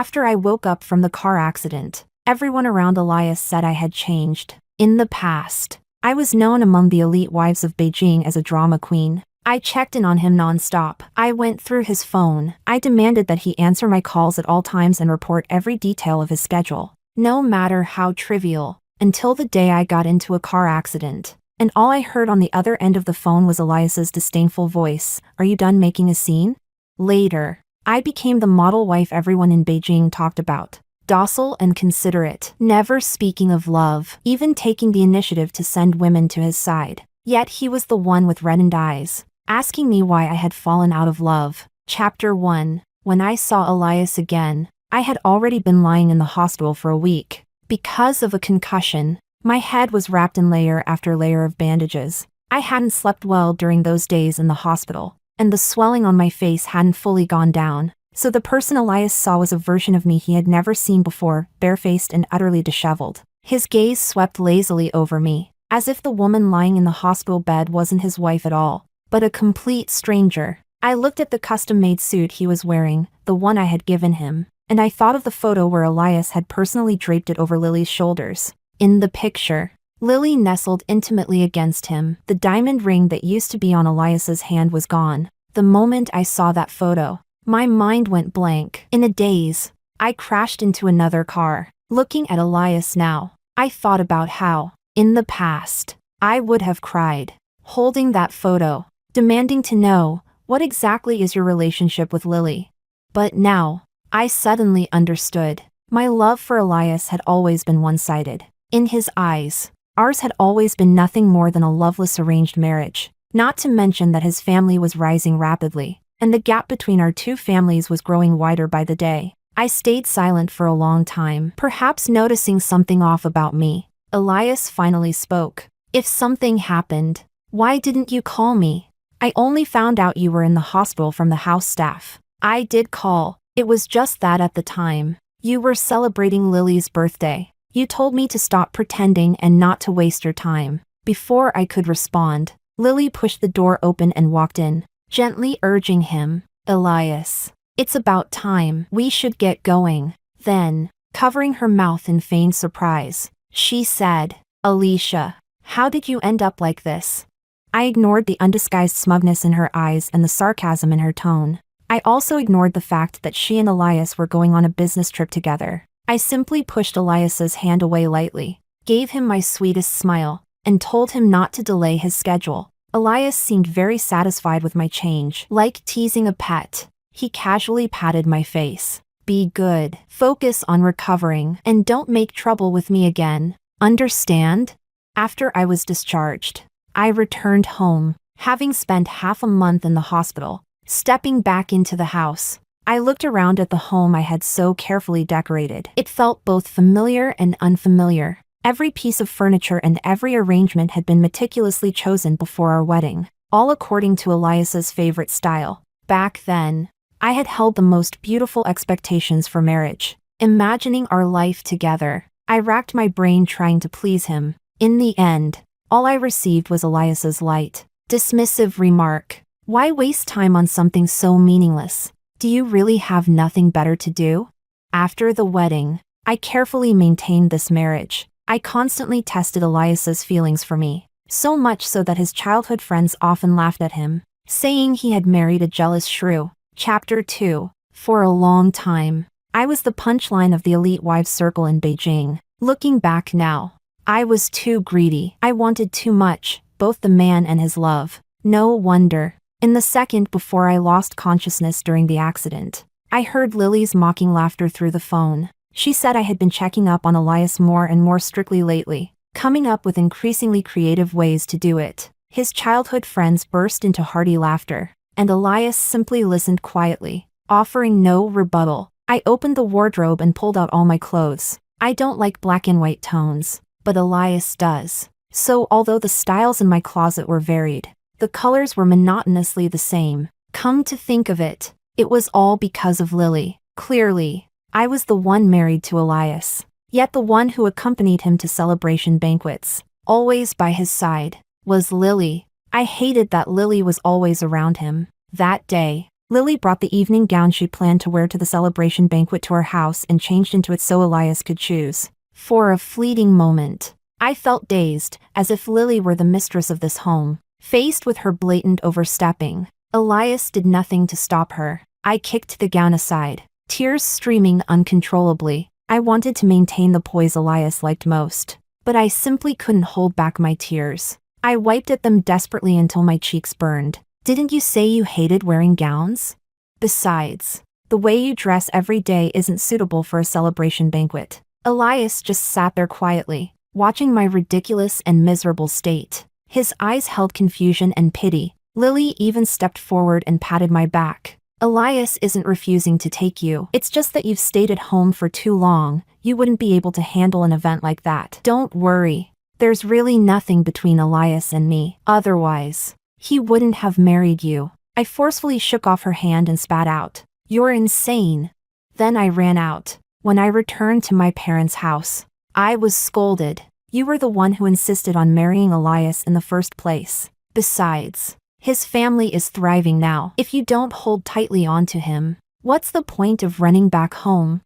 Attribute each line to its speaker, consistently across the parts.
Speaker 1: After I woke up from the car accident, everyone around Elias said I had changed. In the past, I was known among the elite wives of Beijing as a drama queen. I checked in on him non-stop. I went through his phone. I demanded that he answer my calls at all times and report every detail of his schedule, no matter how trivial, until the day I got into a car accident. And all I heard on the other end of the phone was Elias's disdainful voice. "Are you done making a scene?" Later, I became the model wife everyone in Beijing talked about. Docile and considerate, never speaking of love, even taking the initiative to send women to his side. Yet he was the one with reddened eyes, asking me why I had fallen out of love. Chapter 1. When I saw Elias again, I had already been lying in the hospital for a week. Because of a concussion, my head was wrapped in layer after layer of bandages. I hadn't slept well during those days in the hospital, and the swelling on my face hadn't fully gone down. So the person Elias saw was a version of me he had never seen before, barefaced and utterly disheveled. His gaze swept lazily over me, as if the woman lying in the hospital bed wasn't his wife at all, but a complete stranger. I looked at the custom-made suit he was wearing, the one I had given him, and I thought of the photo where Elias had personally draped it over Lily's shoulders. In the picture, Lily nestled intimately against him. The diamond ring that used to be on Elias's hand was gone. The moment I saw that photo, my mind went blank. In a daze, I crashed into another car. Looking at Elias now, I thought about how, in the past, I would have cried, holding that photo, demanding to know, what exactly is your relationship with Lily? But now, I suddenly understood. My love for Elias had always been one-sided. In his eyes, ours had always been nothing more than a loveless arranged marriage. Not to mention that his family was rising rapidly, and the gap between our two families was growing wider by the day. I stayed silent for a long time, perhaps noticing something off about me. Elias finally spoke. "If something happened, why didn't you call me? I only found out you were in the hospital from the house staff." "I did call. It was just that at the time, you were celebrating Lily's birthday. You told me to stop pretending and not to waste your time." Before I could respond, Lily pushed the door open and walked in, gently urging him. "Elias, it's about time. We should get going." Then, covering her mouth in feigned surprise, she said, "Alicia, how did you end up like this?" I ignored the undisguised smugness in her eyes and the sarcasm in her tone. I also ignored the fact that she and Elias were going on a business trip together. I simply pushed Elias's hand away lightly, gave him my sweetest smile, and told him not to delay his schedule. Elias seemed very satisfied with my change. Like teasing a pet, he casually patted my face. "Be good, focus on recovering, and don't make trouble with me again. Understand?" After I was discharged, I returned home, having spent half a month in the hospital. Stepping back into the house, I looked around at the home I had so carefully decorated. It felt both familiar and unfamiliar. Every piece of furniture and every arrangement had been meticulously chosen before our wedding, all according to Elias's favorite style. Back then, I had held the most beautiful expectations for marriage, imagining our life together. I racked my brain trying to please him. In the end, all I received was Elias's light, dismissive remark. "Why waste time on something so meaningless? Do you really have nothing better to do?" After the wedding, I carefully maintained this marriage. I constantly tested Elias's feelings for me, so much so that his childhood friends often laughed at him, saying he had married a jealous shrew. Chapter 2. For a long time, I was the punchline of the elite wives circle in Beijing. Looking back now, I was too greedy. I wanted too much, both the man and his love. No wonder. In the second before I lost consciousness during the accident, I heard Lily's mocking laughter through the phone. She said I had been checking up on Elias more and more strictly lately, coming up with increasingly creative ways to do it. His childhood friends burst into hearty laughter, and Elias simply listened quietly, offering no rebuttal. I opened the wardrobe and pulled out all my clothes. I don't like black and white tones, but Elias does. So although the styles in my closet were varied, the colors were monotonously the same. Come to think of it, it was all because of Lily. Clearly, I was the one married to Elias, yet the one who accompanied him to celebration banquets, always by his side, was Lily. I hated that Lily was always around him. That day, Lily brought the evening gown she planned to wear to the celebration banquet to our house and changed into it so Elias could choose. For a fleeting moment, I felt dazed, as if Lily were the mistress of this home. Faced with her blatant overstepping, Elias did nothing to stop her. I kicked the gown aside, tears streaming uncontrollably. I wanted to maintain the poise Elias liked most, but I simply couldn't hold back my tears. I wiped at them desperately until my cheeks burned. Didn't you say you hated wearing gowns? Besides, the way you dress every day isn't suitable for a celebration banquet. Elias just sat there quietly, watching my ridiculous and miserable state. His eyes held confusion and pity. Lily even stepped forward and patted my back. Elias isn't refusing to take you. It's just that you've stayed at home for too long. You wouldn't be able to handle an event like that. Don't worry. There's really nothing between Elias and me. Otherwise, he wouldn't have married you. I forcefully shook off her hand and spat out. You're insane. Then I ran out. When I returned to my parents' house, I was scolded. You were the one who insisted on marrying Elias in the first place. Besides, his family is thriving now. If you don't hold tightly onto him, what's the point of running back home?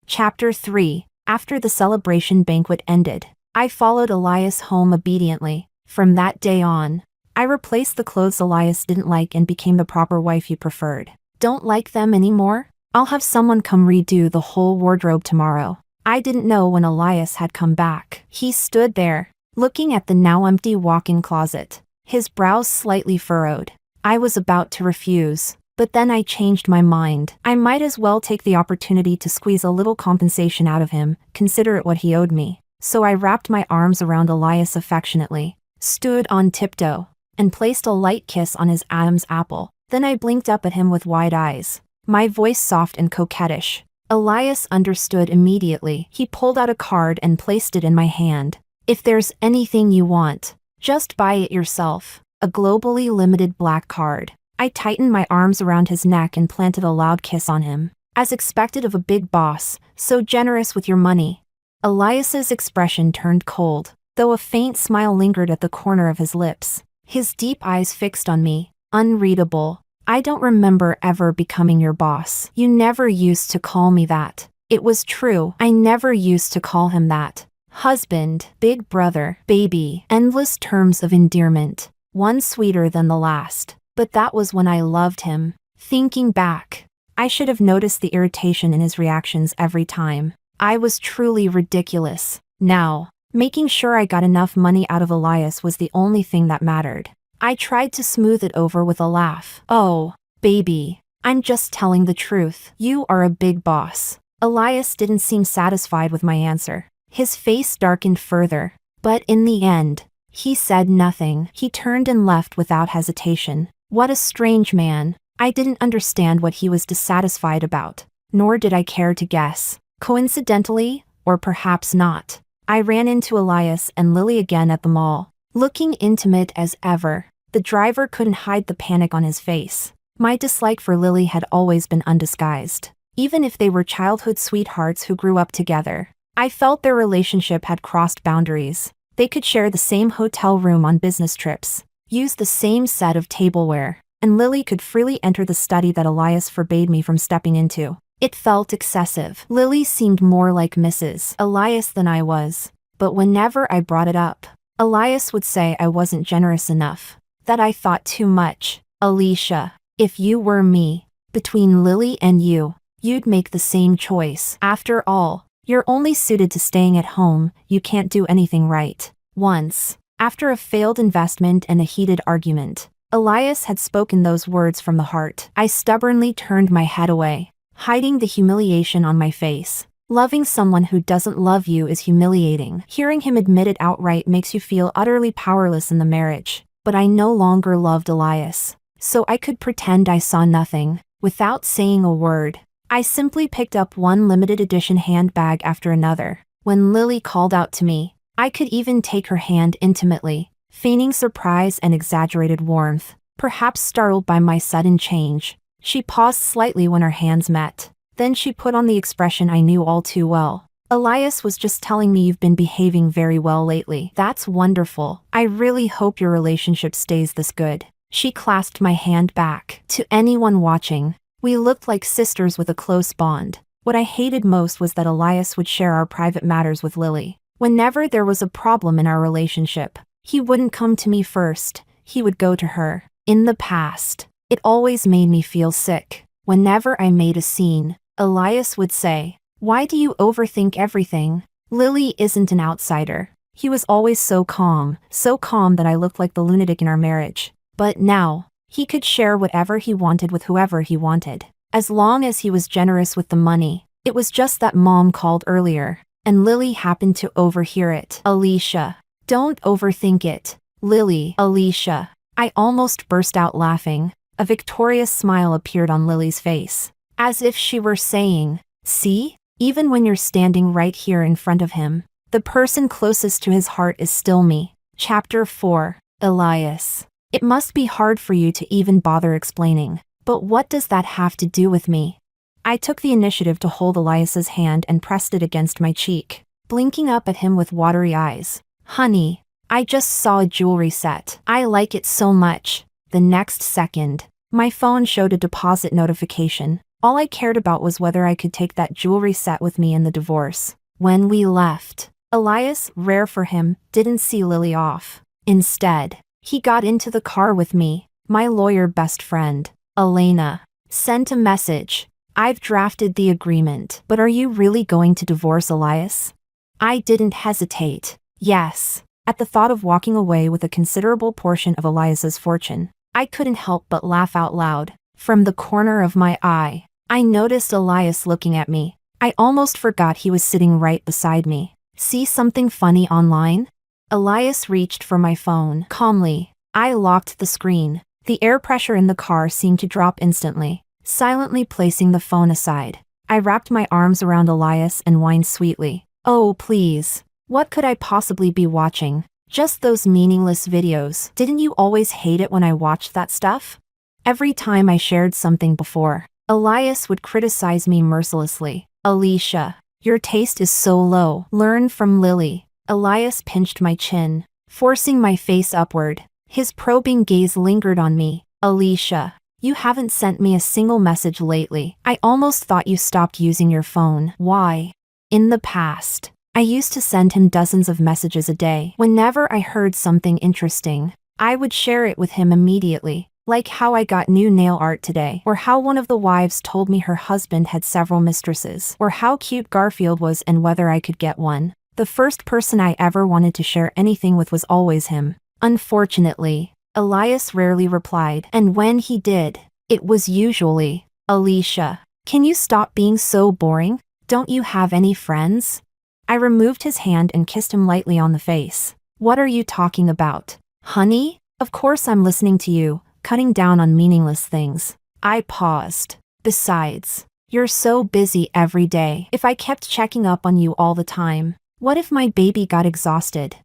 Speaker 1: Chapter 3. After the celebration banquet ended, I followed Elias home obediently. From that day on, I replaced the clothes Elias didn't like and became the proper wife he preferred. Don't like them anymore? I'll have someone come redo the whole wardrobe tomorrow. I didn't know when Elias had come back. He stood there, looking at the now empty walk-in closet, his brows slightly furrowed. I was about to refuse, but then I changed my mind. I might as well take the opportunity to squeeze a little compensation out of him, consider it what he owed me. So I wrapped my arms around Elias affectionately, stood on tiptoe, and placed a light kiss on his Adam's apple. Then I blinked up at him with wide eyes, my voice soft and coquettish. Elias understood immediately. He pulled out a card and placed it in my hand. If there's anything you want, just buy it yourself. A globally limited black card. I tightened my arms around his neck and planted a loud kiss on him. As expected of a big boss, so generous with your money. Elias's expression turned cold, though a faint smile lingered at the corner of his lips. His deep eyes fixed on me, unreadable. I don't remember ever becoming your boss. You never used to call me that. It was true. I never used to call him that. Husband, big brother, baby, endless terms of endearment, one sweeter than the last. But that was when I loved him. Thinking back, I should have noticed the irritation in his reactions every time. I was truly ridiculous. Now, making sure I got enough money out of Elias was the only thing that mattered. I tried to smooth it over with a laugh. Oh, baby, I'm just telling the truth. You are a big boss. Elias didn't seem satisfied with my answer. His face darkened further, but in the end, he said nothing. He turned and left without hesitation. What a strange man. I didn't understand what he was dissatisfied about, nor did I care to guess. Coincidentally, or perhaps not, I ran into Elias and Lily again at the mall. Looking intimate as ever, the driver couldn't hide the panic on his face. My dislike for Lily had always been undisguised. Even if they were childhood sweethearts who grew up together, I felt their relationship had crossed boundaries. They could share the same hotel room on business trips, use the same set of tableware, and Lily could freely enter the study that Elias forbade me from stepping into. It felt excessive. Lily seemed more like Mrs. Elias than I was, but whenever I brought it up, Elias would say I wasn't generous enough, that I thought too much. Alicia, if you were me, between Lily and you, you'd make the same choice. After all, you're only suited to staying at home, you can't do anything right. Once, after a failed investment and a heated argument, Elias had spoken those words from the heart. I stubbornly turned my head away, hiding the humiliation on my face. Loving someone who doesn't love you is humiliating. Hearing him admit it outright makes you feel utterly powerless in the marriage. But I no longer loved Elias, so I could pretend I saw nothing. Without saying a word, I simply picked up one limited edition handbag after another. When Lily called out to me, I could even take her hand intimately, feigning surprise and exaggerated warmth. Perhaps startled by my sudden change, she paused slightly when our hands met. Then she put on the expression I knew all too well. Elias was just telling me you've been behaving very well lately. That's wonderful. I really hope your relationship stays this good. She clasped my hand back. To anyone watching, we looked like sisters with a close bond. What I hated most was that Elias would share our private matters with Lily. Whenever there was a problem in our relationship, he wouldn't come to me first, he would go to her. In the past, it always made me feel sick. Whenever I made a scene, Elias would say, "Why do you overthink everything? Lily isn't an outsider." He was always so calm that I looked like the lunatic in our marriage. But now, he could share whatever he wanted with whoever he wanted. As long as he was generous with the money. It was just that Mom called earlier, and Lily happened to overhear it. "Alicia, don't overthink it. Lily." "Alicia." I almost burst out laughing. A victorious smile appeared on Lily's face, as if she were saying, "See? Even when you're standing right here in front of him, the person closest to his heart is still me." Chapter 4. Elias. It must be hard for you to even bother explaining. But what does that have to do with me? I took the initiative to hold Elias's hand and pressed it against my cheek, blinking up at him with watery eyes. "Honey, I just saw a jewelry set. I like it so much." The next second, my phone showed a deposit notification. All I cared about was whether I could take that jewelry set with me in the divorce. When we left, Elias, rare for him, didn't see Lily off. Instead, he got into the car with me, my lawyer best friend, Elena, sent a message. "I've drafted the agreement, but are you really going to divorce Elias?" I didn't hesitate. Yes. At the thought of walking away with a considerable portion of Elias's fortune, I couldn't help but laugh out loud. From the corner of my eye, I noticed Elias looking at me. I almost forgot he was sitting right beside me. "See something funny online?" Elias reached for my phone. Calmly, I locked the screen. The air pressure in the car seemed to drop instantly. Silently placing the phone aside, I wrapped my arms around Elias and whined sweetly. "Oh, please. What could I possibly be watching? Just those meaningless videos. Didn't you always hate it when I watched that stuff?" Every time I shared something before, Elias would criticize me mercilessly. "Alicia, your taste is so low. Learn from Lily." Elias pinched my chin, forcing my face upward. His probing gaze lingered on me. "Alicia, you haven't sent me a single message lately. I almost thought you stopped using your phone." "Why?" In the past, I used to send him dozens of messages a day. Whenever I heard something interesting, I would share it with him immediately. Like how I got new nail art today, or how one of the wives told me her husband had several mistresses, or how cute Garfield was and whether I could get one. The first person I ever wanted to share anything with was always him. Unfortunately, Elias rarely replied, and when he did, it was usually, "Alicia, can you stop being so boring? Don't you have any friends?" I removed his hand and kissed him lightly on the face. "What are you talking about? Honey? Of course I'm listening to you, cutting down on meaningless things." I paused. "Besides, you're so busy every day. If I kept checking up on you all the time, what if my baby got exhausted?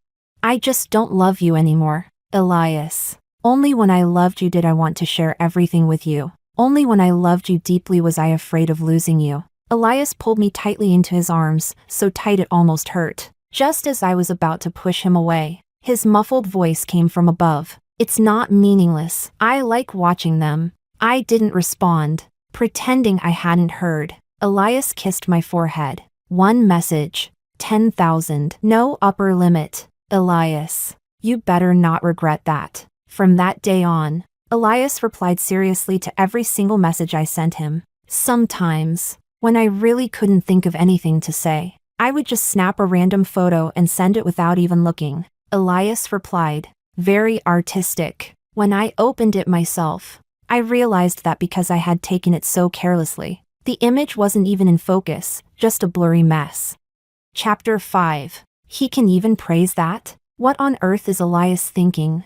Speaker 1: I just don't love you anymore." "Elias, only when I loved you did I want to share everything with you. Only when I loved you deeply was I afraid of losing you." Elias pulled me tightly into his arms, so tight it almost hurt. Just as I was about to push him away, his muffled voice came from above. "It's not meaningless. I like watching them." I didn't respond, pretending I hadn't heard. Elias kissed my forehead. "One message. 10,000. No upper limit. Elias, you better not regret that." From that day on, Elias replied seriously to every single message I sent him. Sometimes, when I really couldn't think of anything to say, I would just snap a random photo and send it without even looking. Elias replied, "Very artistic." When I opened it myself, I realized that because I had taken it so carelessly, the image wasn't even in focus, just a blurry mess. Chapter 5. He can even praise that? What on earth is Elias thinking?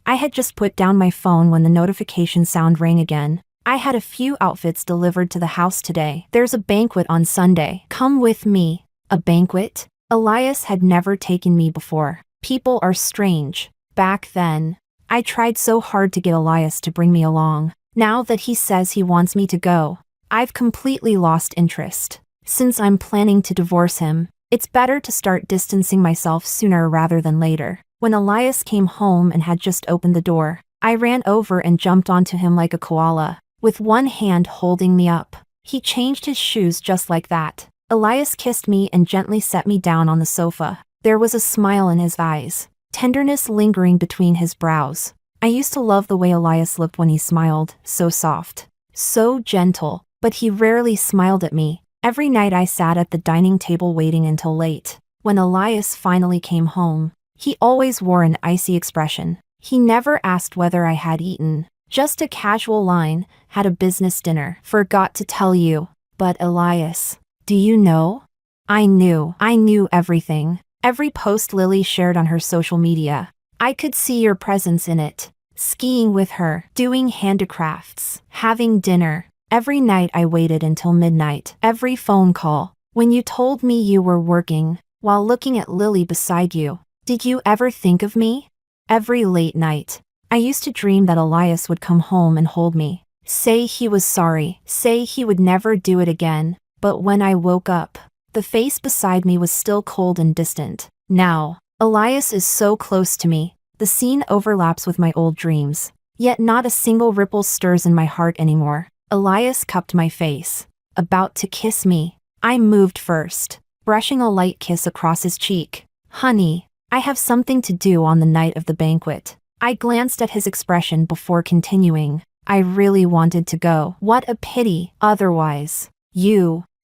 Speaker 1: I had just put down my phone when the notification sound rang again. "I had a few outfits delivered to the house today. There's a banquet on Sunday. Come with me." A banquet? Elias had never taken me before. People are strange. Back then, I tried so hard to get Elias to bring me along. Now that he says he wants me to go, I've completely lost interest. Since I'm planning to divorce him, it's better to start distancing myself sooner rather than later. When Elias came home and had just opened the door, I ran over and jumped onto him like a koala, with one hand holding me up. He changed his shoes just like that. Elias kissed me and gently set me down on the sofa. There was a smile in his eyes, tenderness lingering between his brows. I used to love the way Elias looked when he smiled, so soft, so gentle, but he rarely smiled at me. Every night I sat at the dining table waiting until late. When Elias finally came home, he always wore an icy expression. He never asked whether I had eaten, just a casual line, had a business dinner. Forgot to tell you, but Elias, do you know? I knew everything. Every post Lily shared on her social media. I could see your presence in it. Skiing with her, doing handicrafts, having dinner. Every night I waited until midnight. Every phone call. When you told me you were working, while looking at Lily beside you. Did you ever think of me? Every late night. I used to dream that Elias would come home and hold me. Say he was sorry. Say he would never do it again. But when I woke up, the face beside me was still cold and distant. Now, Elias is so close to me. The scene overlaps with my old dreams. Yet not a single ripple stirs in my heart anymore. Elias cupped my face, about to kiss me. I moved first, brushing a light kiss across his cheek. Honey, I have something to do on the night of the banquet. I glanced at his expression before continuing. I really wanted to go. What a pity, otherwise.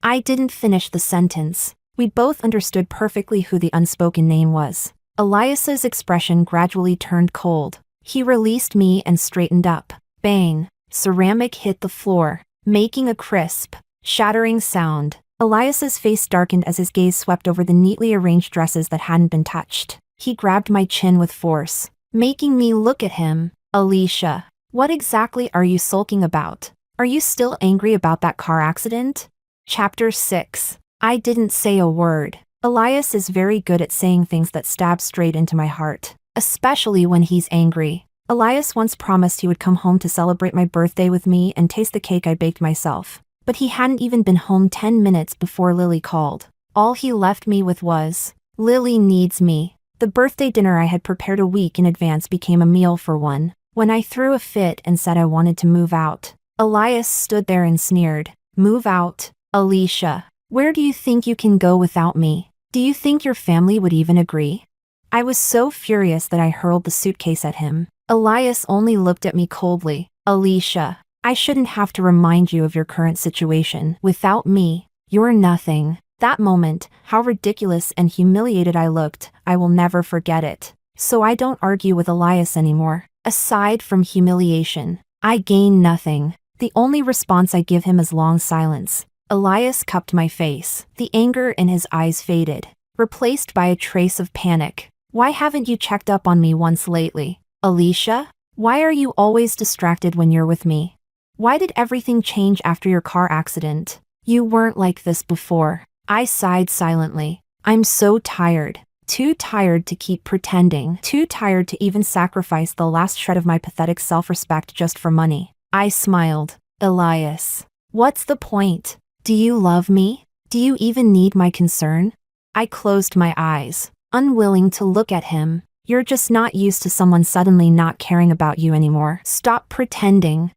Speaker 1: I didn't finish the sentence. We both understood perfectly who the unspoken name was. Elias's expression gradually turned cold. He released me and straightened up. Bang! Ceramic hit the floor, making a crisp, shattering sound. Elias's face darkened as his gaze swept over the neatly arranged dresses that hadn't been touched. He grabbed my chin with force, making me look at him. Alicia, what exactly are you sulking about? Are you still angry about that car accident? Chapter 6. I didn't say a word. Elias is very good at saying things that stab straight into my heart, especially when he's angry. Elias once promised he would come home to celebrate my birthday with me and taste the cake I baked myself. But he hadn't even been home 10 minutes before Lily called. All he left me with was, Lily needs me. The birthday dinner I had prepared a week in advance became a meal for one. When I threw a fit and said I wanted to move out, Elias stood there and sneered. Move out? Alicia, where do you think you can go without me? Do you think your family would even agree? I was so furious that I hurled the suitcase at him. Elias only looked at me coldly. Alicia, I shouldn't have to remind you of your current situation. Without me, you're nothing. That moment, how ridiculous and humiliated I looked, I will never forget it. So I don't argue with Elias anymore. Aside from humiliation, I gain nothing. The only response I give him is long silence. Elias cupped my face. The anger in his eyes faded, replaced by a trace of panic. Why haven't you checked up on me once lately? Alicia, why are you always distracted when you're with me? Why did everything change after your car accident? You weren't like this before. I sighed silently. I'm so tired. Too tired to keep pretending. Too tired to even sacrifice the last shred of my pathetic self-respect just for money. I smiled. Elias, what's the point? Do you love me? Do you even need my concern? I closed my eyes, unwilling to look at him. You're just not used to someone suddenly not caring about you anymore. Stop pretending.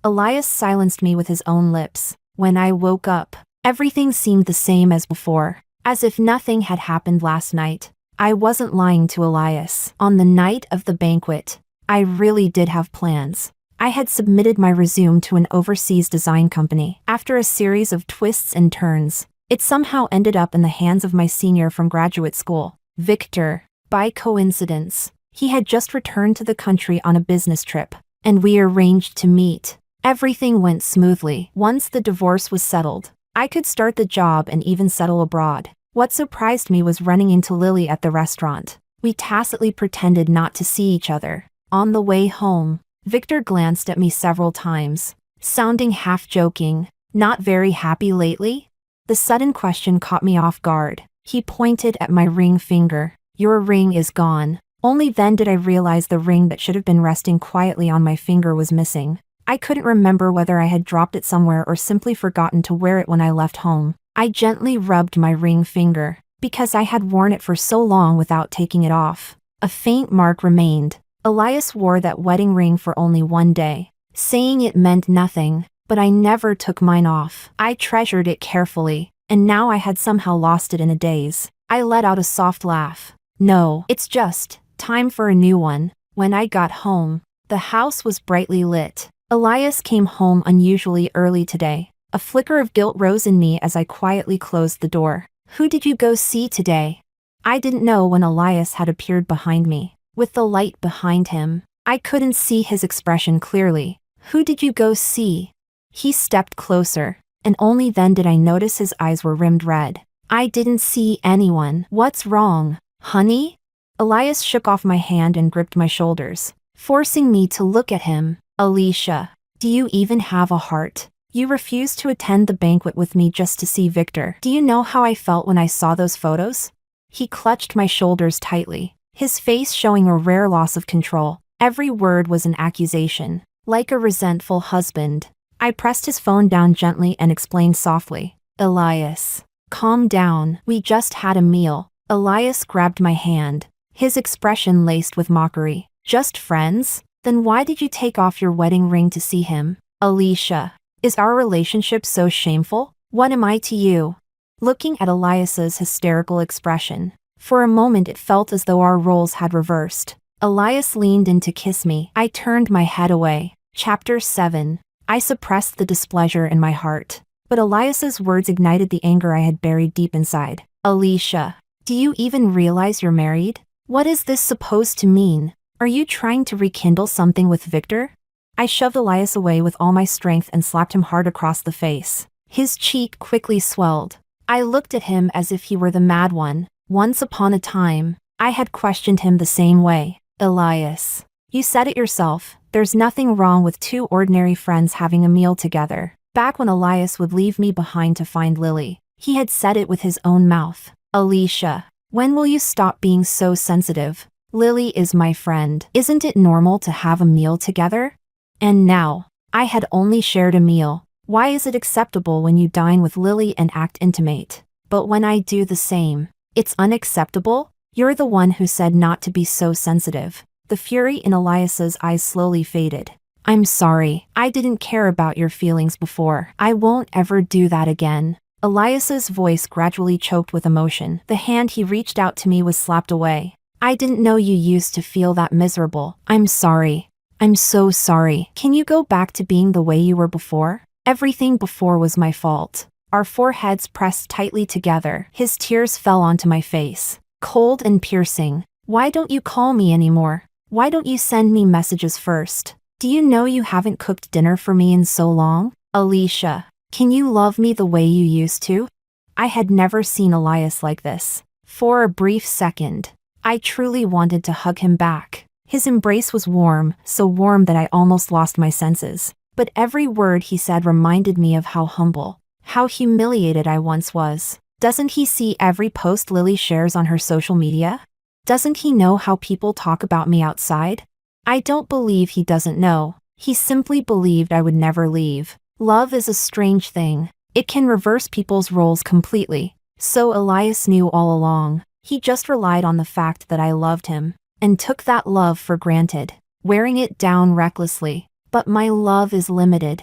Speaker 1: Elias silenced me with his own lips. When I woke up, everything seemed the same as before, as if nothing had happened last night. I wasn't lying to Elias. On the night of the banquet, I really did have plans. I had submitted my resume to an overseas design company. After a series of twists and turns, it somehow ended up in the hands of my senior from graduate school, Victor. By coincidence, he had just returned to the country on a business trip, and we arranged to meet. Everything went smoothly. Once the divorce was settled, I could start the job and even settle abroad. What surprised me was running into Lily at the restaurant. We tacitly pretended not to see each other. On the way home, Victor glanced at me several times, sounding half-joking. Not very happy lately? The sudden question caught me off guard. He pointed at my ring finger. Your ring is gone. Only then did I realize the ring that should have been resting quietly on my finger was missing. I couldn't remember whether I had dropped it somewhere or simply forgotten to wear it when I left home. I gently rubbed my ring finger, because I had worn it for so long without taking it off. A faint mark remained, Elias wore that wedding ring for only one day, saying it meant nothing, but I never took mine off. I treasured it carefully, and now I had somehow lost it in a daze. I let out a soft laugh. No, it's just time for a new one. When I got home, the house was brightly lit. Elias came home unusually early today. A flicker of guilt rose in me as I quietly closed the door. Who did you go see today? I didn't know when Elias had appeared behind me. With the light behind him, I couldn't see his expression clearly. Who did you go see? He stepped closer, and only then did I notice his eyes were rimmed red. I didn't see anyone. What's wrong, honey? Elias shook off my hand and gripped my shoulders, forcing me to look at him. Alicia, do you even have a heart? You refused to attend the banquet with me just to see Victor. Do you know how I felt when I saw those photos? He clutched my shoulders tightly, his face showing a rare loss of control. Every word was an accusation, like a resentful husband. I pressed his phone down gently and explained softly. Elias, calm down. We just had a meal. Elias grabbed my hand, his expression laced with mockery. Just friends? Then why did you take off your wedding ring to see him? Alicia, is our relationship so shameful? What am I to you? Looking at Elias's hysterical expression, for a moment it felt as though our roles had reversed. Elias leaned in to kiss me. I turned my head away. Chapter 7. I suppressed the displeasure in my heart, but Elias's words ignited the anger I had buried deep inside. Alicia, do you even realize you're married? What is this supposed to mean? Are you trying to rekindle something with Victor? I shoved Elias away with all my strength and slapped him hard across the face. His cheek quickly swelled. I looked at him as if he were the mad one. Once upon a time, I had questioned him the same way. Elias, you said it yourself, there's nothing wrong with two ordinary friends having a meal together. Back when Elias would leave me behind to find Lily, he had said it with his own mouth. Alicia, when will you stop being so sensitive? Lily is my friend. Isn't it normal to have a meal together? And now, I had only shared a meal. Why is it acceptable when you dine with Lily and act intimate? But when I do the same, it's unacceptable? You're the one who said not to be so sensitive. The fury in Elias's eyes slowly faded. I'm sorry, I didn't care about your feelings before. I won't ever do that again. Elias's voice gradually choked with emotion. The hand he reached out to me was slapped away. I didn't know you used to feel that miserable. I'm sorry. I'm so sorry. Can you go back to being the way you were before? Everything before was my fault. Our foreheads pressed tightly together. His tears fell onto my face, cold and piercing. Why don't you call me anymore? Why don't you send me messages first? Do you know you haven't cooked dinner for me in so long? Alicia, can you love me the way you used to? I had never seen Elias like this. For a brief second, I truly wanted to hug him back. His embrace was warm, so warm that I almost lost my senses. But every word he said reminded me of how humble, how humiliated I once was. Doesn't he see every post Lily shares on her social media? Doesn't he know how people talk about me outside? I don't believe he doesn't know. He simply believed I would never leave. Love is a strange thing. It can reverse people's roles completely. So Elias knew all along. He just relied on the fact that I loved him, and took that love for granted, wearing it down recklessly. But my love is limited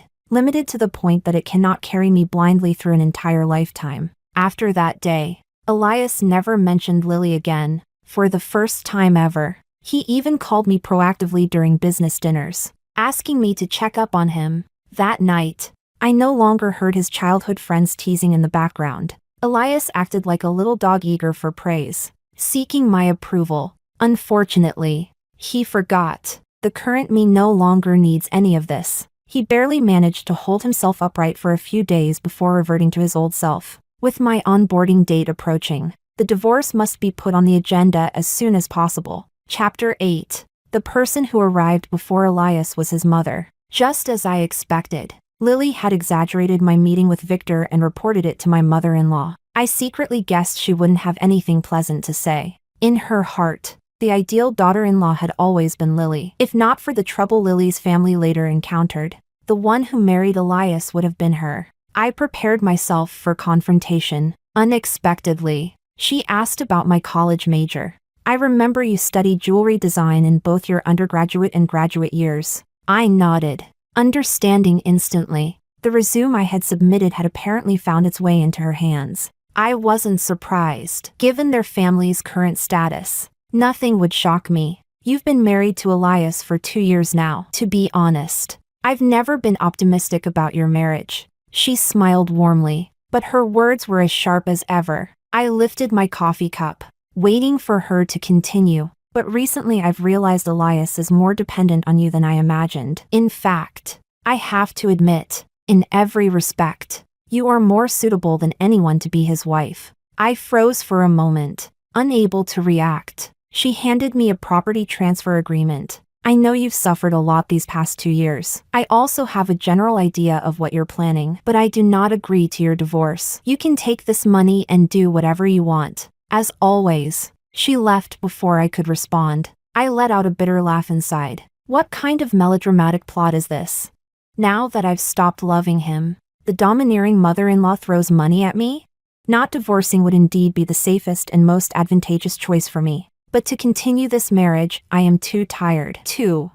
Speaker 1: to the point that it cannot carry me blindly through an entire lifetime. After that day, Elias never mentioned Lily again, for the first time ever. He even called me proactively during business dinners, asking me to check up on him. That night, I no longer heard his childhood friends teasing in the background. Elias acted like a little dog eager for praise, seeking my approval. Unfortunately, he forgot. The current me no longer needs any of this. He barely managed to hold himself upright for a few days before reverting to his old self. With my onboarding date approaching, the divorce must be put on the agenda as soon as possible. Chapter 8. The person who arrived before Elias was his mother. Just as I expected, Lily had exaggerated my meeting with Victor and reported it to my mother-in-law. I secretly guessed she wouldn't have anything pleasant to say. In her heart, the ideal daughter-in-law had always been Lily. If not for the trouble Lily's family later encountered, the one who married Elias would have been her. I prepared myself for confrontation. Unexpectedly, she asked about my college major. I remember you studied jewelry design in both your undergraduate and graduate years. I nodded, understanding instantly. The resume I had submitted had apparently found its way into her hands. I wasn't surprised, given their family's current status. Nothing would shock me. You've been married to Elias for 2 years now. To be honest, I've never been optimistic about your marriage. She smiled warmly, but her words were as sharp as ever. I lifted my coffee cup, waiting for her to continue. But recently I've realized Elias is more dependent on you than I imagined. In fact, I have to admit, in every respect, you are more suitable than anyone to be his wife. I froze for a moment, unable to react. She handed me a property transfer agreement. I know you've suffered a lot these past 2 years. I also have a general idea of what you're planning, but I do not agree to your divorce. You can take this money and do whatever you want. As always. She left before I could respond. I let out a bitter laugh inside. What kind of melodramatic plot is this? Now that I've stopped loving him, the domineering mother-in-law throws money at me? Not divorcing would indeed be the safest and most advantageous choice for me. But to continue this marriage, I am too tired. Too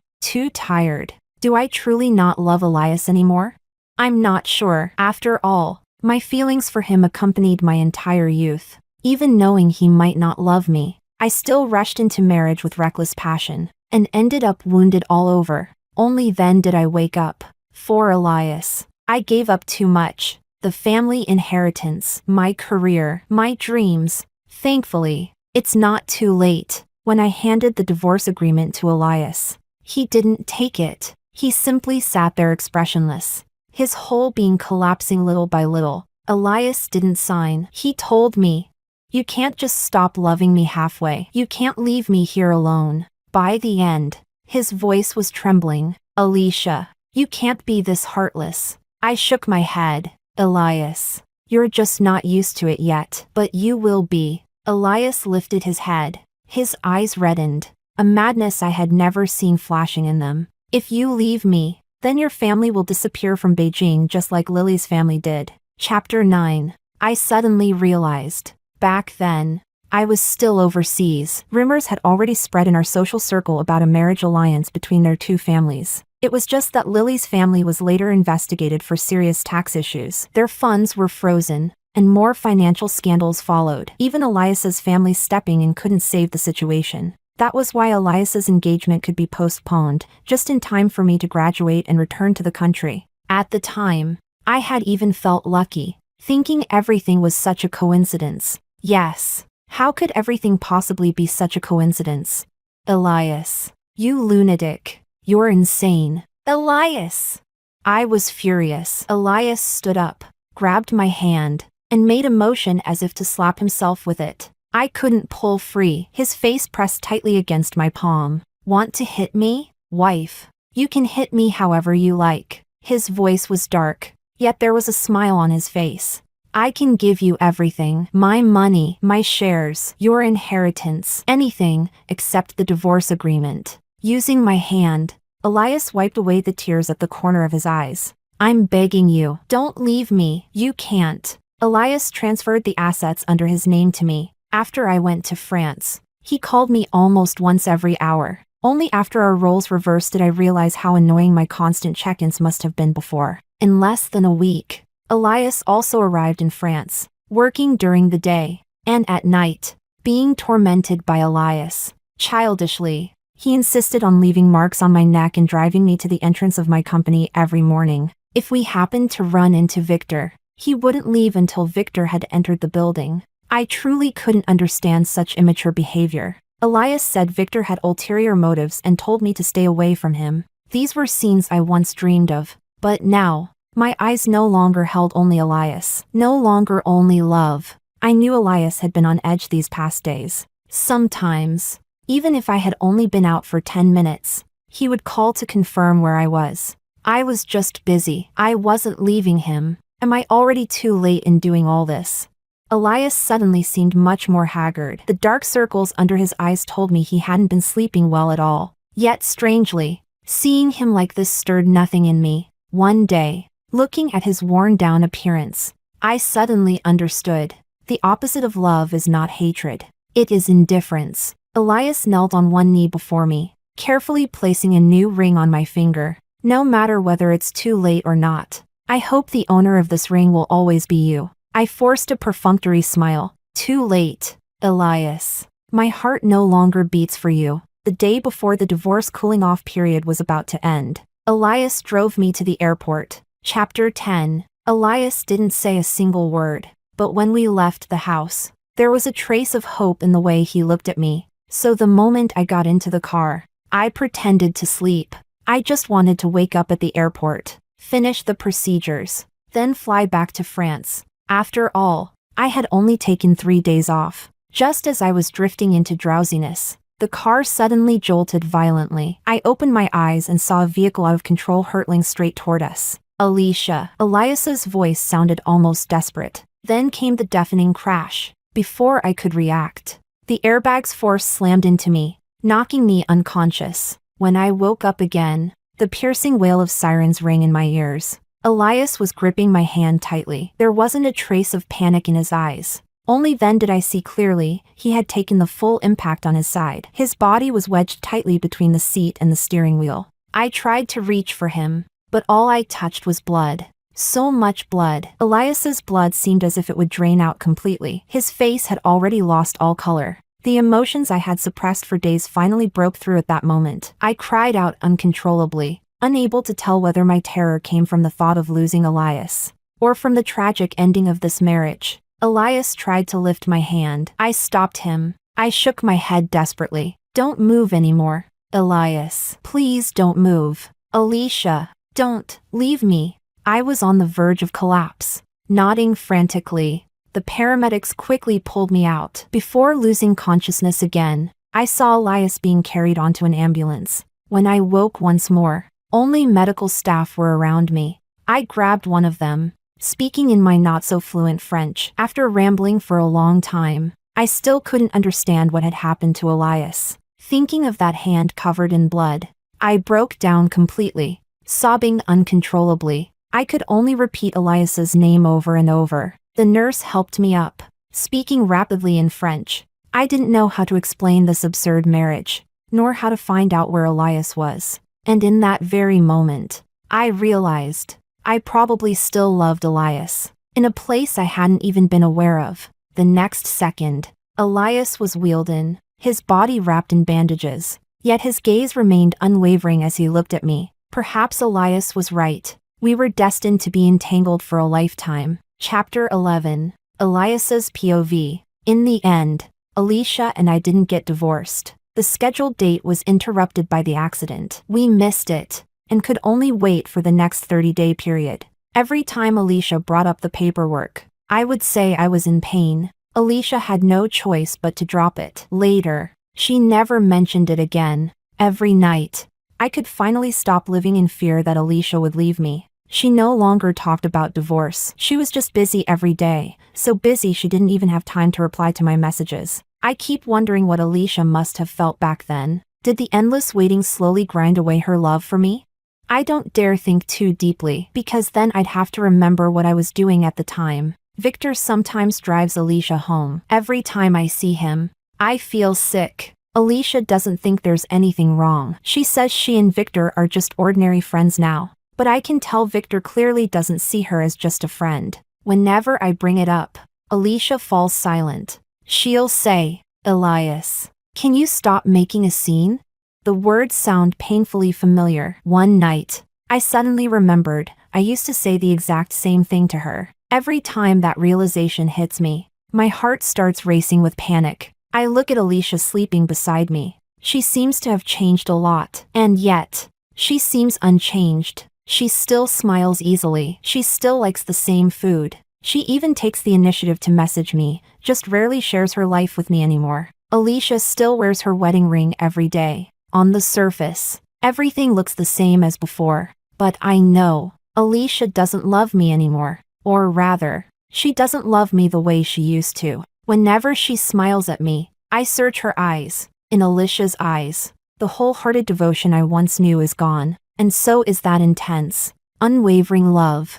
Speaker 1: tired. Do I truly not love Elias anymore? I'm not sure. After all, my feelings for him accompanied my entire youth. Even knowing he might not love me, I still rushed into marriage with reckless passion, and ended up wounded all over. Only then did I wake up. For Elias, I gave up too much. The family inheritance, my career, my dreams. Thankfully, it's not too late. When I handed the divorce agreement to Elias, he didn't take it. He simply sat there expressionless, his whole being collapsing little by little. Elias didn't sign. He told me, "You can't just stop loving me halfway. You can't leave me here alone." By the end, his voice was trembling. "Alicia, you can't be this heartless." I shook my head. "Elias, you're just not used to it yet, but you will be." Elias lifted his head. His eyes reddened, a madness I had never seen flashing in them. "If you leave me, then your family will disappear from Beijing just like Lily's family did." Chapter 9. I suddenly realized, back then, I was still overseas. Rumors had already spread in our social circle about a marriage alliance between their two families. It was just that Lily's family was later investigated for serious tax issues. Their funds were frozen, and more financial scandals followed. Even Elias's family stepping in couldn't save the situation. That was why Elias's engagement could be postponed, just in time for me to graduate and return to the country. At the time, I had even felt lucky, thinking everything was such a coincidence. Yes, how could everything possibly be such a coincidence? Elias, you lunatic. You're insane. Elias! I was furious. Elias stood up, grabbed my hand, and made a motion as if to slap himself with it. I couldn't pull free. His face pressed tightly against my palm. "Want to hit me, wife? You can hit me however you like." His voice was dark, yet there was a smile on his face. "I can give you everything. My money, my shares, your inheritance, anything except the divorce agreement." Using my hand, Elias wiped away the tears at the corner of his eyes. "I'm begging you, don't leave me. You can't." Elias transferred the assets under his name to me. After I went to France, he called me almost once every hour. Only after our roles reversed did I realize how annoying my constant check-ins must have been before. In less than a week, Elias also arrived in France, working during the day, and at night, being tormented by Elias. Childishly, he insisted on leaving marks on my neck and driving me to the entrance of my company every morning. If we happened to run into Victor, he wouldn't leave until Victor had entered the building. I truly couldn't understand such immature behavior. Elias said Victor had ulterior motives and told me to stay away from him. These were scenes I once dreamed of, but now, my eyes no longer held only Elias, no longer only love. I knew Elias had been on edge these past days. Sometimes, even if I had only been out for 10 minutes, he would call to confirm where I was. I was just busy. I wasn't leaving him. Am I already too late in doing all this? Elias suddenly seemed much more haggard. The dark circles under his eyes told me he hadn't been sleeping well at all. Yet strangely, seeing him like this stirred nothing in me. One day, looking at his worn-down appearance, I suddenly understood. The opposite of love is not hatred. It is indifference. Elias knelt on one knee before me, carefully placing a new ring on my finger. No matter whether it's too late or not, I hope the owner of this ring will always be you. I forced a perfunctory smile. Too late, Elias. My heart no longer beats for you. The day before the divorce cooling-off period was about to end, Elias drove me to the airport. Chapter 10. Elias didn't say a single word, but when we left the house, there was a trace of hope in the way he looked at me. So the moment I got into the car, I pretended to sleep. I just wanted to wake up at the airport, finish the procedures, then fly back to France. After all, I had only taken 3 days off. Just as I was drifting into drowsiness, the car suddenly jolted violently. I opened my eyes and saw a vehicle out of control hurtling straight toward us. Alicia. Elias's voice sounded almost desperate. Then came the deafening crash. Before I could react, the airbag's force slammed into me, knocking me unconscious. When I woke up again, the piercing wail of sirens rang in my ears. Elias was gripping my hand tightly. There wasn't a trace of panic in his eyes. Only then did I see clearly, he had taken the full impact on his side. His body was wedged tightly between the seat and the steering wheel. I tried to reach for him, but all I touched was blood. So much blood. Elias's blood seemed as if it would drain out completely. His face had already lost all color. The emotions I had suppressed for days finally broke through at that moment. I cried out uncontrollably, unable to tell whether my terror came from the thought of losing Elias, or from the tragic ending of this marriage. Elias tried to lift my hand. I stopped him. I shook my head desperately. Don't move anymore. Elias, please don't move. Alicia, don't leave me. I was on the verge of collapse. Nodding frantically, the paramedics quickly pulled me out. Before losing consciousness again, I saw Elias being carried onto an ambulance. When I woke once more, only medical staff were around me. I grabbed one of them, speaking in my not-so-fluent French. After rambling for a long time, I still couldn't understand what had happened to Elias. Thinking of that hand covered in blood, I broke down completely, sobbing uncontrollably. I could only repeat Elias's name over and over. The nurse helped me up, speaking rapidly in French. I didn't know how to explain this absurd marriage, nor how to find out where Elias was. And in that very moment, I realized I probably still loved Elias, in a place I hadn't even been aware of. The next second, Elias was wheeled in, his body wrapped in bandages, yet his gaze remained unwavering as he looked at me. Perhaps Elias was right. We were destined to be entangled for a lifetime. Chapter 11. Elias's POV. In the end, Alicia and I didn't get divorced. The scheduled date was interrupted by the accident. We missed it, and could only wait for the next 30-day period. Every time Alicia brought up the paperwork, I would say I was in pain. Alicia had no choice but to drop it. Later, she never mentioned it again. Every night, I could finally stop living in fear that Alicia would leave me. She no longer talked about divorce. She was just busy every day, so busy she didn't even have time to reply to my messages. I keep wondering what Alicia must have felt back then. Did the endless waiting slowly grind away her love for me? I don't dare think too deeply, because then I'd have to remember what I was doing at the time. Victor sometimes drives Alicia home. Every time I see him, I feel sick. Alicia doesn't think there's anything wrong. She says she and Victor are just ordinary friends now. But I can tell Victor clearly doesn't see her as just a friend. Whenever I bring it up, Alicia falls silent. She'll say, "Elias, can you stop making a scene?" The words sound painfully familiar. One night, I suddenly remembered I used to say the exact same thing to her. Every time that realization hits me, my heart starts racing with panic. I look at Alicia sleeping beside me. She seems to have changed a lot. And yet, she seems unchanged. She still smiles easily. She still likes the same food. She even takes the initiative to message me, just rarely shares her life with me anymore. Alicia still wears her wedding ring every day. On the surface, everything looks the same as before. But I know, Alicia doesn't love me anymore. Or rather, she doesn't love me the way she used to. Whenever she smiles at me, I search her eyes. In Alicia's eyes, the wholehearted devotion I once knew is gone. And so is that intense, unwavering love.